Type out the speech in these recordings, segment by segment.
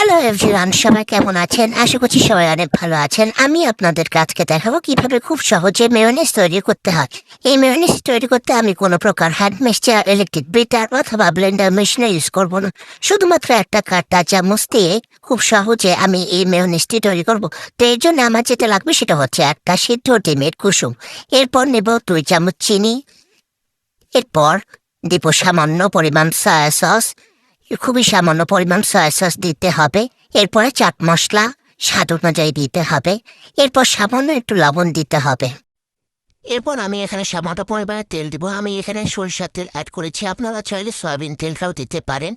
Hello everyone, সবাই কেমন আছেন? আশা করছি সবাই অনেক ভালো আছেন। আমি আপনাদের আজকে দেখাবো কিভাবে খুব সহজে মেয়োনিজ তৈরি করতে হয়। এই মেয়োনিজ তৈরি করতে আমি কোনো প্রকার হ্যান্ড মিক্সচার, ইলেকট্রিক বিটার অথবা ব্লেন্ডার মেশিনে ইউজ করব না। শুধুমাত্র একটা কাঁটা চামচ দিয়ে খুব সহজে আমি এই মেয়োনিজটি তৈরি করব। তো এর জন্য আমার যেটা লাগবে সেটা হচ্ছে একটা সিদ্ধ ডিমের কুসুম। এরপর নেব 2 চামচ চিনি। এরপর দিব সামান্য পরিমাণ সয়া সস। খুবই সামান্য পরিমাণ সয়া সস দিতে হবে। এরপরে চাট মশলা স্বাদ অনুযায়ী দিতে হবে। এরপর সামান্য একটু লবণ দিতে হবে। এরপর আমি এখানে সামান্য পরিমাণে তেল দিব। আমি এখানে সরিষার তেল অ্যাড করেছি, আপনারা চাইলে সয়াবিন তেলটাও দিতে পারেন।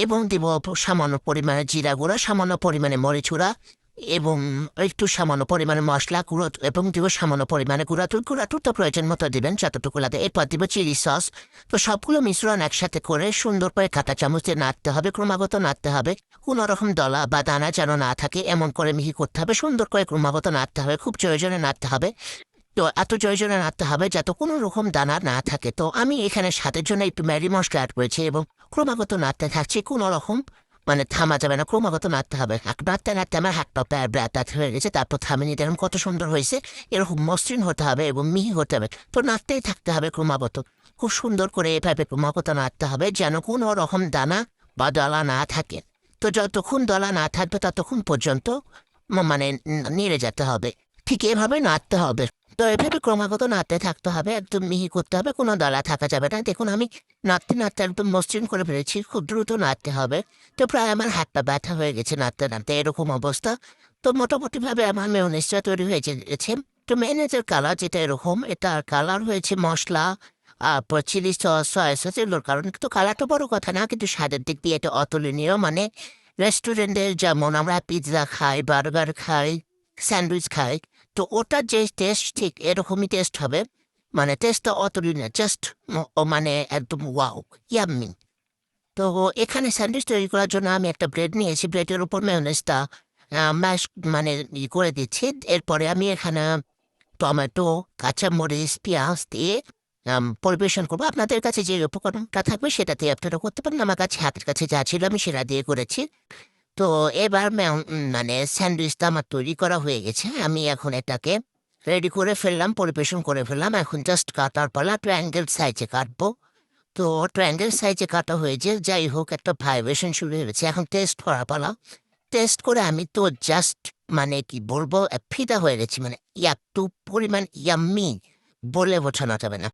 এবং দিব সামান্য পরিমাণে জিরা গুঁড়া, সামান্য পরিমাণে মরিচ গুঁড়া এবং একটু সামান্য পরিমাণে মশলা গুঁড়ো এবং দিব সামান্য পরিমাণে গুঁড়াটুর তো প্রয়োজন মতো দিবেন যতটুকু লাগে। এরপর দিব চিলি সস। তো সবগুলো মিশ্রণ একসাথে করে সুন্দর করে কাঁটা চামচ দিয়ে নাড়তে হবে, ক্রমাগত নাড়তে হবে। কোনো রকম দলা বা দানা যেন না থাকে এমন করে মিহি করতে হবে, সুন্দর করে ক্রমাগত নাড়তে হবে, খুব প্রয়োজনে নাড়তে হবে। তো এত প্রয়োজনে নাড়তে হবে যাতে কোনো রকম দানা না থাকে। তো আমি এখানে স্বাদের জন্য একটু ম্যারি মশলা অ্যাড করেছি এবং ক্রমাগত নাড়তে থাকছি, কোনো রকম থামা যাবে না, ক্রমাগত নাড়তে হবে। নাড়তে নাড়তে আমার হাতটা প্রায় ব্যাটাত হয়ে গেছে, তারপর থামিয়ে নিতে কত সুন্দর হয়েছে। এরকম মসৃণ হতে হবে এবং মিহি হতে হবে। তো নাড়তেই থাকতে হবে ক্রমাগত, খুব সুন্দর করে এভাবে ক্রমাগত নাড়তে হবে যেন কোনো রকম দানা বা দলা না থাকে। তো যতক্ষণ দলা না থাকবে ততক্ষণ পর্যন্ত নেড়ে যেতে হবে, ঠিক এভাবে নাড়তে হবে। তো এভাবে ক্রমাগত নাড়তে থাকতে হবে, একদম মিহি করতে হবে, কোনো দলা থাকা যাবে না। দেখুন আমি নাড়তে নাড়তে একদম মসৃণ করে ফেলেছি, খুব দ্রুত নাড়তে হবে। তো প্রায় আমার হাতটা ব্যথা হয়ে গেছে নাড়তে নাড়তে, এরকম অবস্থা। তো মোটামুটিভাবে আমার মেয়োনিজটা তৈরি হয়ে গেছে। তো মেয়োনিজের কালার যেটা এরকম, এটার কালার হয়েছে মশলা তারপর চিলি সস, সয়া সস এগুলোর কারণে। তো কালারটা বড় কথা না, কিন্তু স্বাদের দিক দিয়ে এটা অতুলনীয়। রেস্টুরেন্টের যেমন আমরা পিৎজা খাই, বার্গার খাই, স্যান্ডউইচ খাই, তো ওটার যে টেস্ট ঠিক এরকমই টেস্ট হবে। টেস্টটা অতুলনীয়, জাস্ট একদম ওয়াও, ইয়াম্মি। তো এখানে স্যান্ডউইচ তৈরি করার জন্য আমি একটা ব্রেড নিয়েছি, ব্রেডের উপর মেয়োনিজটা ম্যাশ করে দিচ্ছি। এরপরে আমি এখানে টমেটো, কাঁচামরিচ, পেঁয়াজ দিয়ে পরিবেশন করবো। আপনাদের কাছে যে উপকরণটা থাকবে সেটাতে আপনারা করতে পারেন। আমার কাছে হাতের কাছে যা ছিল আমি সেটা দিয়ে করেছি। তো এবার স্যান্ডউইচটা আমার তৈরি করা হয়ে গেছে। আমি এখন এটাকে রেডি করে ফেললাম, পরিবেশন করে ফেললাম। এখন জাস্ট কাটার পালা, ট্রায়াঙ্গেল সাইজে কাটবো। তো ট্রায়াঙ্গেল সাইজে কাটা হয়েছে, যাই হোক একটা ভাইব্রেশন শুরু হয়েছে। এখন টেস্ট করার পালা। টেস্ট করে আমি তো জাস্ট কি বলবো, ফিদা হয়ে গেছি। এত পরিমাণ ইয়াম্মি বলে বোঝানো যাবে না।